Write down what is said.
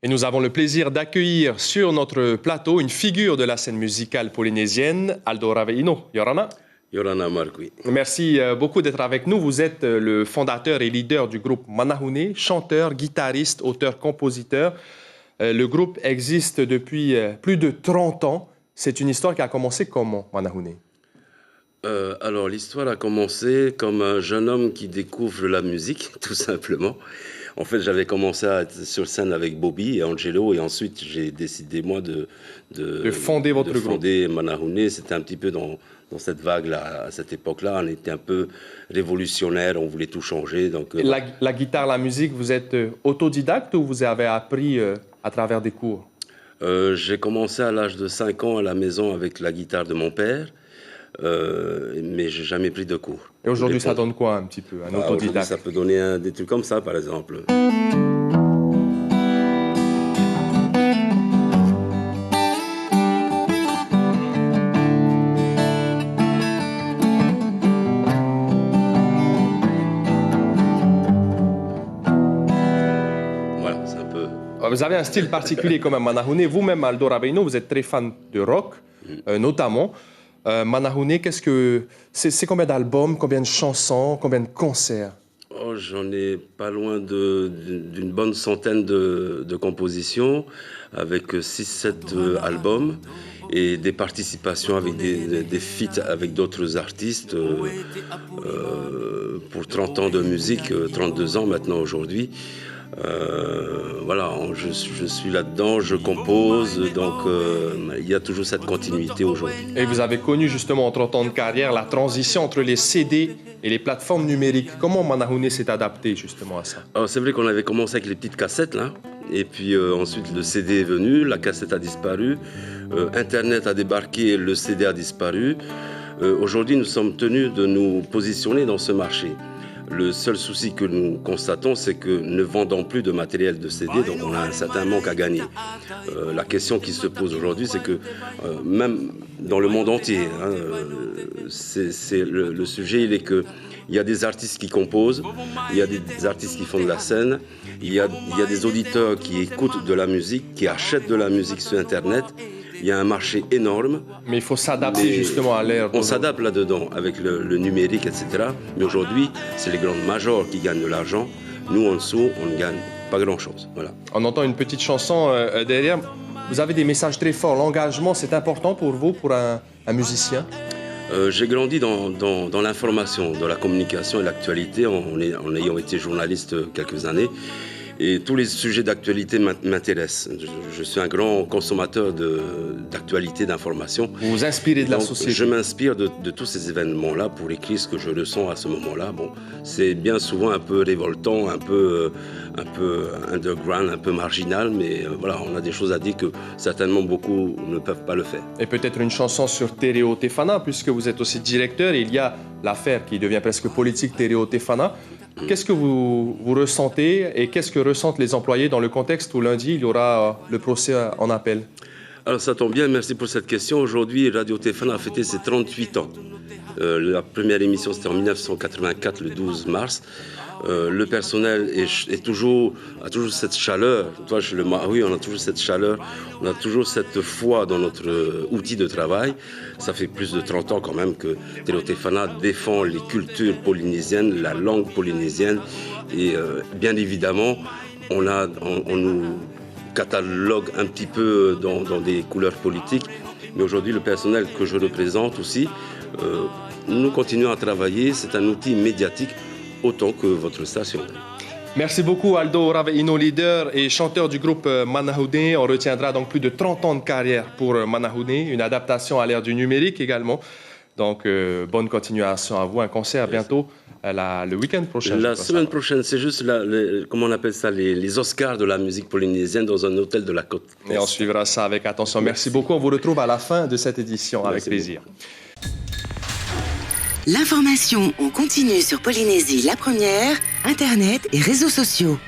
Et nous avons le plaisir d'accueillir sur notre plateau une figure de la scène musicale polynésienne, Aldo Raveino. Yorana. Yorana Marcui. Merci beaucoup d'être avec nous. Vous êtes le fondateur et leader du groupe Manahune, chanteur, guitariste, auteur, compositeur. Le groupe existe depuis plus de 30 ans. C'est une histoire qui a commencé comment, Manahune? Alors, l'histoire a commencé comme un jeune homme qui découvre la musique, tout simplement. En fait, j'avais commencé à être sur scène avec Bobby et Angelo, et ensuite j'ai décidé, moi, de fonder votre groupe. Fonder Manahune. C'était un petit peu dans cette vague-là, à cette époque-là. On était un peu révolutionnaire, on voulait tout changer. Donc, la guitare, la musique, vous êtes autodidacte ou vous avez appris à travers des cours? J'ai commencé à l'âge de 5 ans à la maison avec la guitare de mon père. Mais j'ai jamais pris de cours. Et aujourd'hui, ça donne quoi un petit peu, un autodidacte? Ça peut donner des trucs comme ça, par exemple. Voilà, c'est un peu... Vous avez un style particulier comme un Manahune. Vous-même, Aldo Raveino, vous êtes très fan de rock, notamment. Manahune, c'est combien d'albums, combien de chansons, combien de concerts? Oh, j'en ai pas loin d'une bonne centaine de compositions, avec 6-7 albums et des participations avec des feats avec d'autres artistes pour 30 ans de musique, 32 ans maintenant aujourd'hui. Voilà, je suis là-dedans, je compose, donc il y a toujours cette continuité aujourd'hui. Et vous avez connu justement en 30 ans de carrière la transition entre les CD et les plateformes numériques. Comment Manahune s'est adapté justement à ça? Alors c'est vrai qu'on avait commencé avec les petites cassettes là, et puis ensuite le CD est venu, la cassette a disparu, Internet a débarqué, le CD a disparu. Aujourd'hui nous sommes tenus de nous positionner dans ce marché. Le seul souci que nous constatons, c'est que ne vendant plus de matériel de CD, donc on a un certain manque à gagner. La question qui se pose aujourd'hui, c'est que même dans le monde entier, le sujet, il est que il y a des artistes qui composent, il y a des artistes qui font de la scène, il y a des auditeurs qui écoutent de la musique, qui achètent de la musique sur Internet. Il y a un marché énorme. Mais il faut s'adapter justement à l'ère. On s'adapte là-dedans avec le numérique, etc. Mais aujourd'hui, c'est les grandes majors qui gagnent de l'argent. Nous, en dessous, on ne gagne pas grand-chose. Voilà. On entend une petite chanson derrière. Vous avez des messages très forts. L'engagement, c'est important pour vous, pour un musicien? J'ai grandi dans l'information, dans la communication et l'actualité, en ayant été journaliste quelques années. Et tous les sujets d'actualité m'intéressent. Je suis un grand consommateur d'actualité, d'information. Vous vous inspirez de la société? Je m'inspire de tous ces événements-là pour écrire ce que je ressens à ce moment-là. Bon, c'est bien souvent un peu révoltant, un peu underground, un peu marginal, mais voilà, on a des choses à dire que certainement beaucoup ne peuvent pas le faire. Et peut-être une chanson sur Tereo Tefana, puisque vous êtes aussi directeur, et il y a l'affaire qui devient presque politique, Tereo Tefana. Qu'est-ce que vous ressentez et qu'est-ce que ressentent les employés dans le contexte où lundi, il y aura le procès en appel? Alors ça tombe bien, merci pour cette question. Aujourd'hui, Radio Tefana a fêté ses 38 ans. La première émission, c'était en 1984, le 12 mars. Le personnel a toujours cette chaleur. Toi, oui, on a toujours cette chaleur, on a toujours cette foi dans notre outil de travail. Ça fait plus de 30 ans quand même que Tereo Tefana défend les cultures polynésiennes, la langue polynésienne. Et bien évidemment, on nous catalogue un petit peu dans des couleurs politiques. Mais aujourd'hui, le personnel que je représente aussi, nous continuons à travailler. C'est un outil médiatique autant que votre station. Merci beaucoup Aldo Raveino, leader et chanteur du groupe Manahune. On retiendra donc plus de 30 ans de carrière pour Manahune, une adaptation à l'ère du numérique également. Donc bonne continuation à vous, un concert bientôt le week-end prochain. La semaine prochaine, c'est juste, comment on appelle ça, les Oscars de la musique polynésienne dans un hôtel de la côte. Et on suivra ça avec attention. Merci beaucoup, on vous retrouve à la fin de cette édition. Avec plaisir. L'information en continu sur Polynésie la première, Internet et réseaux sociaux.